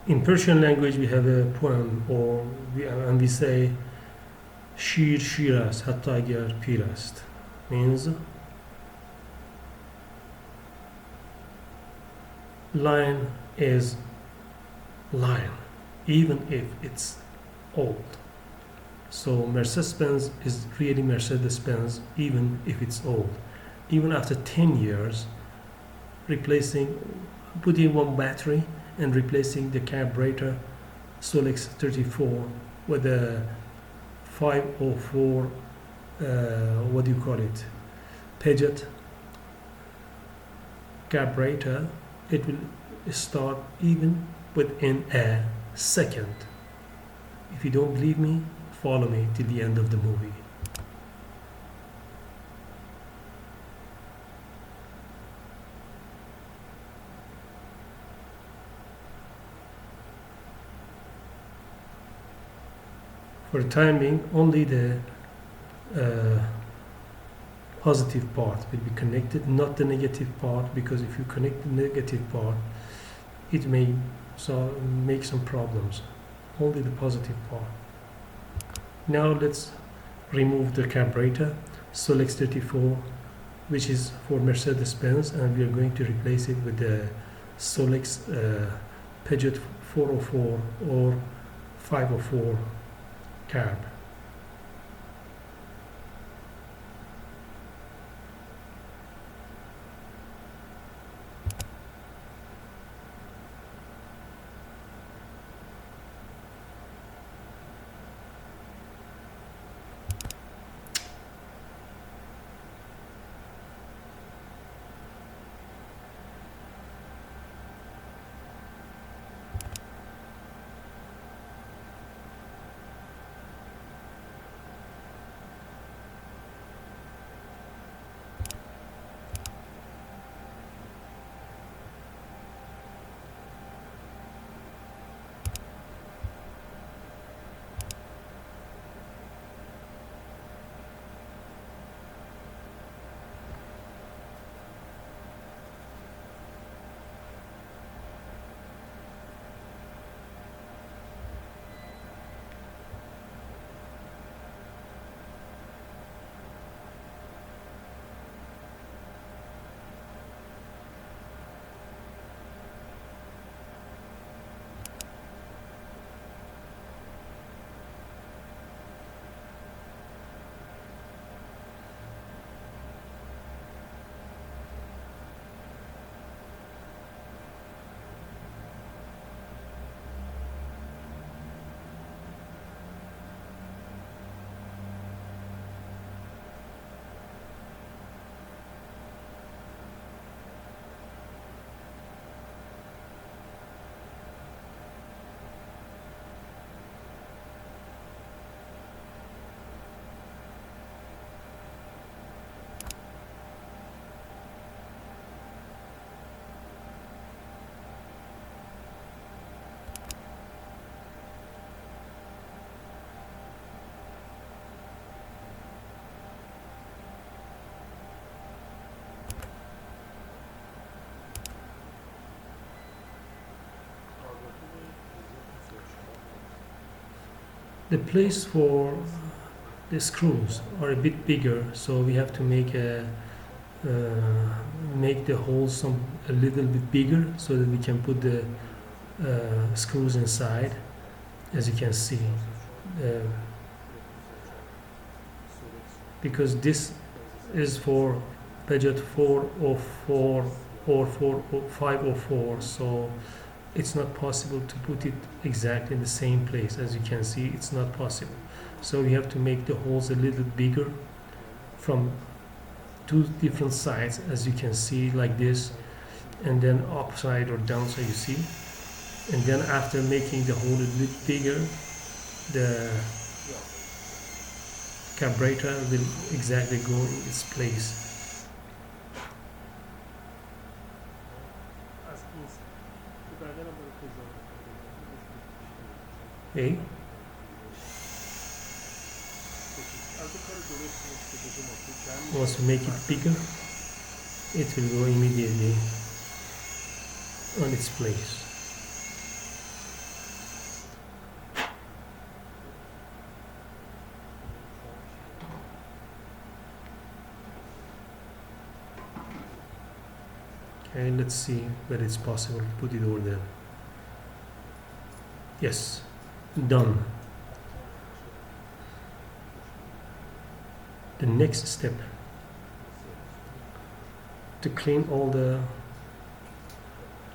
In Persian language we have a poem and we say شیر شیر است حتی اگر پیر است, means lion is lion even if it's old. So Mercedes-Benz is really Mercedes-Benz even if it's old. Even after 10 years, putting one battery and replacing the carburetor Solex 34 with a 504 Peugeot carburetor, it will start even within a second. If you don't believe me, follow me till the end of the movie. For the time being, only the positive part will be connected, not the negative part, because if you connect the negative part, it may make some problems. Only the positive part. Now let's remove the carburetor, Solex 34, which is for Mercedes-Benz, and we are going to replace it with the Solex Peugeot 404 or 504 carb. The place for the screws are a bit bigger, so we have to make the holes a little bit bigger so that we can put the screws inside, as you can see, because this is for Peugeot 404 or 504, so it's not possible to put it exactly in the same place. As you can see, it's not possible. So we have to make the holes a little bigger from two different sides, as you can see, like this, and then upside or downside, you see. And then after making the hole a little bigger, the carburetor will exactly go in its place. Okay. Once we make it bigger, it will go immediately on its place. Okay, let's see whether it's possible to put it over there. Yes, done. The next step, to clean all the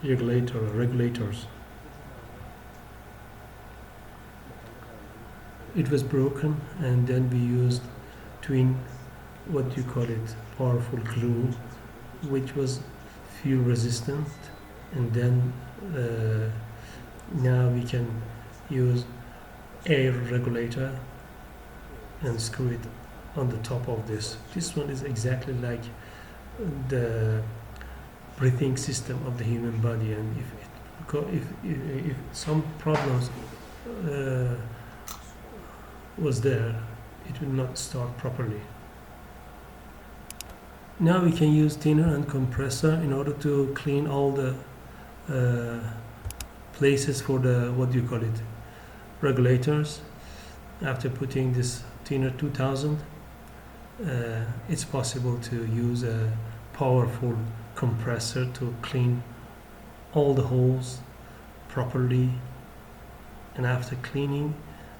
regulators. It was broken, and then we used twin, what do you call it, powerful glue, which was fuel resistant, and then now we can use air regulator and screw it on the top of this. This one is exactly like the breathing system of the human body, and if some problems was there, it will not start properly. Now we can use thinner and compressor in order to clean all the places for the, what do you call it, regulators. After putting this thinner 2000, it's possible to use a powerful compressor to clean all the holes properly, and after cleaning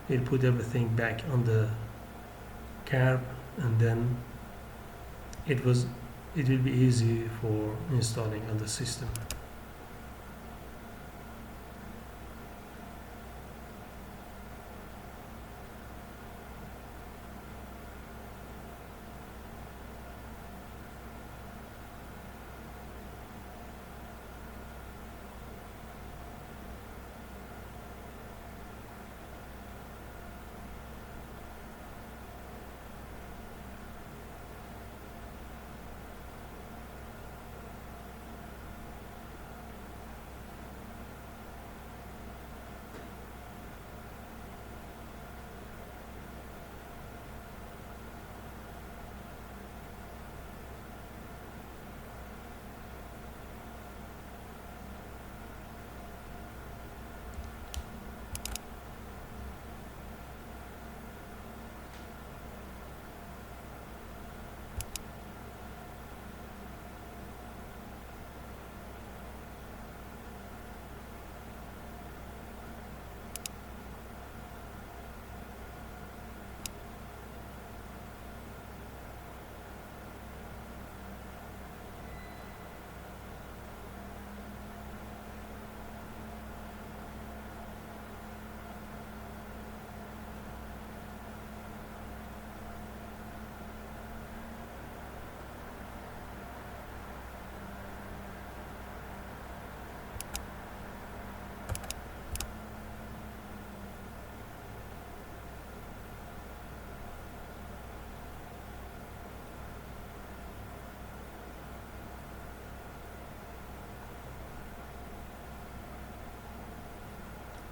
we'll put everything back on the carb, and then it will be easy for installing on the system.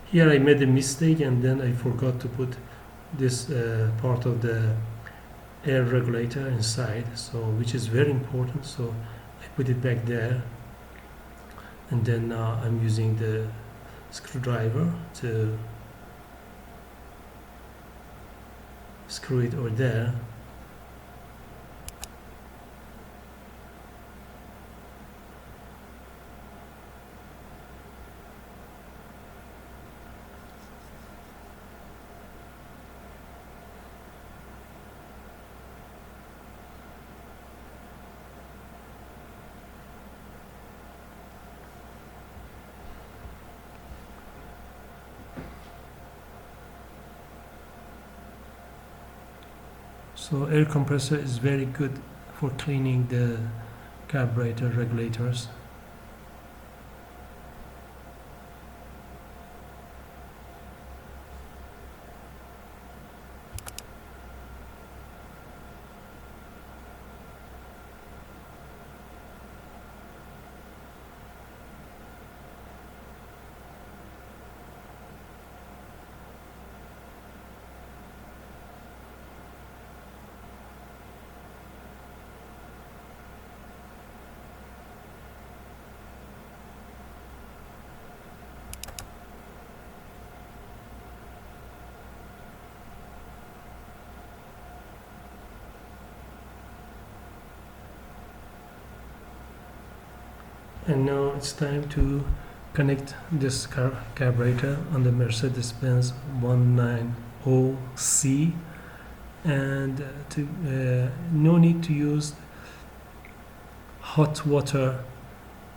Here I made a mistake, and then I forgot to put this part of the air regulator inside, so which is very important, so I put it back there, and then now I'm using the screwdriver to screw it over there. So air compressor is very good for cleaning the carburetor regulators. And now it's time to connect this carburetor on the Mercedes-Benz 190C, and no need to use hot water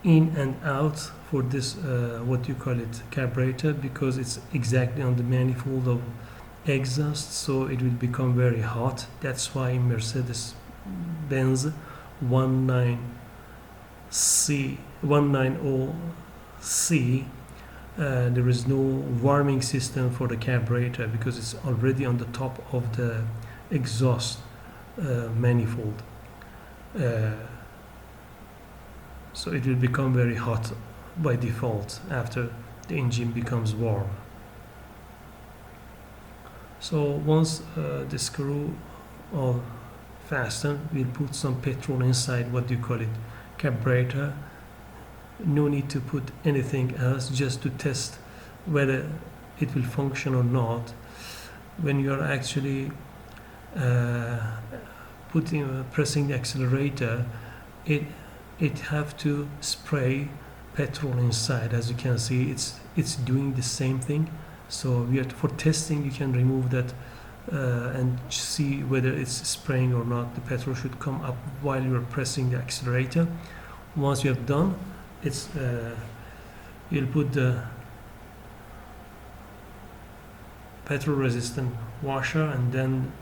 in and out for this what you call it, carburetor, because it's exactly on the manifold of exhaust, so it will become very hot. That's why in Mercedes-Benz 190C there is no warming system for the carburetor, because it's already on the top of the exhaust manifold, so it will become very hot by default after the engine becomes warm. So once the screw are fastened, we'll put some petrol inside what you call it, carburetor. No need to put anything else, just to test whether it will function or not. When you are actually pressing the accelerator, it have to spray petrol inside. As you can see, it's doing the same thing. So for testing, you can remove that and see whether it's spraying or not. The petrol should come up while you are pressing the accelerator. Once you have done, you'll put the petrol resistant washer and then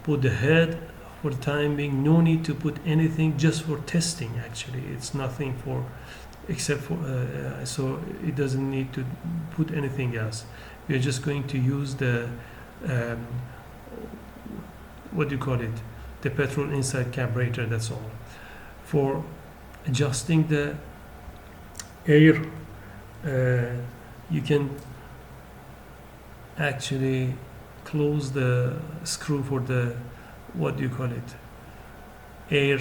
put the head. For the time being, no need to put anything, just for testing. Actually, it's nothing for except for so it doesn't need to put anything else. We are just going to use the what do you call it, the petrol inside carburetor. That's all. For adjusting the air, you can actually close the screw for the what do you call it, air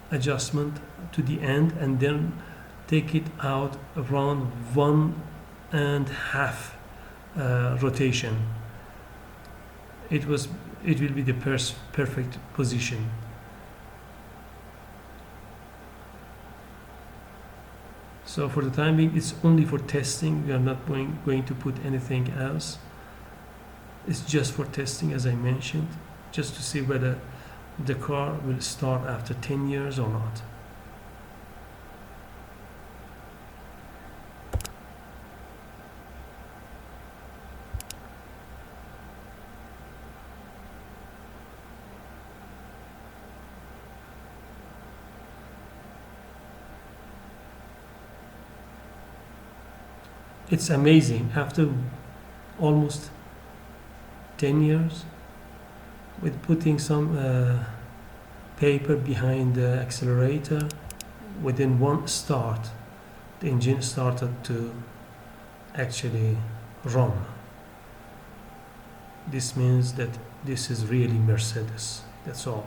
adjustment to the end, and then take it out around 1.5 rotation. It will be the perfect position. So for the time being, it's only for testing. We are not going to put anything else. It's just for testing, as I mentioned, just to see whether the car will start after 10 years or not. It's amazing, after almost 10 years, with putting some paper behind the accelerator, within one start, the engine started to actually run. This means that this is really Mercedes. That's all.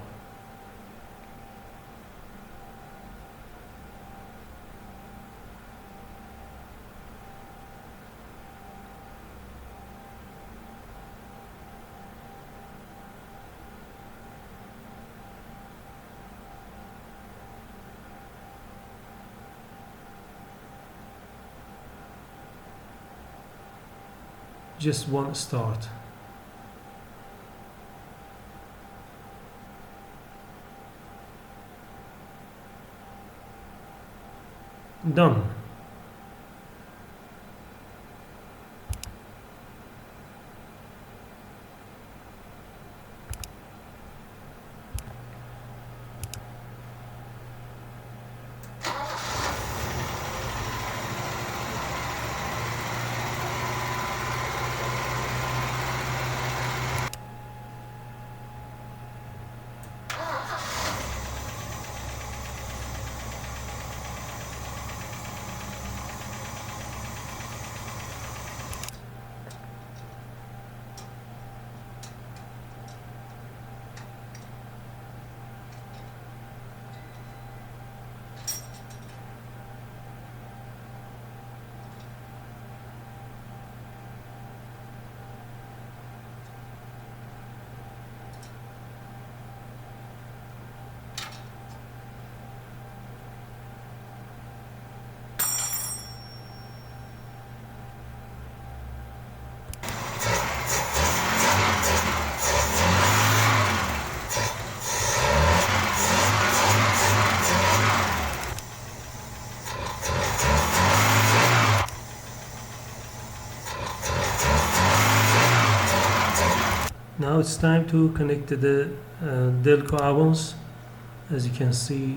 Just one start. Done. Now it's time to connect to the Delco Avance. As you can see,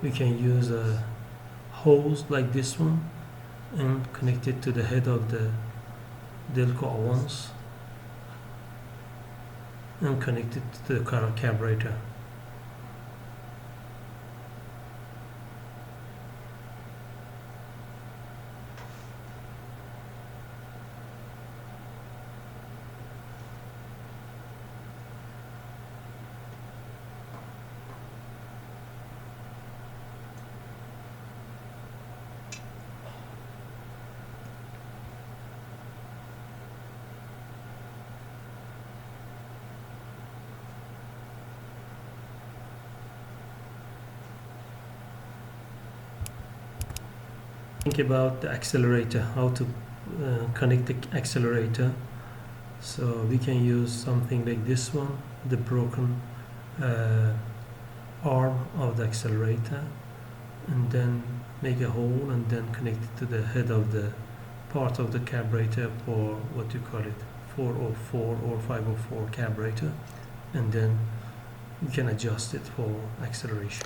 we can use a hose like this one and connect it to the head of the Delco Avance and connect it to the carburetor. Think about the accelerator, how to connect the accelerator. So we can use something like this one, the broken arm of the accelerator, and then make a hole and then connect it to the head of the part of the carburetor for what you call it, 404 or 504 carburetor, and then you can adjust it for acceleration.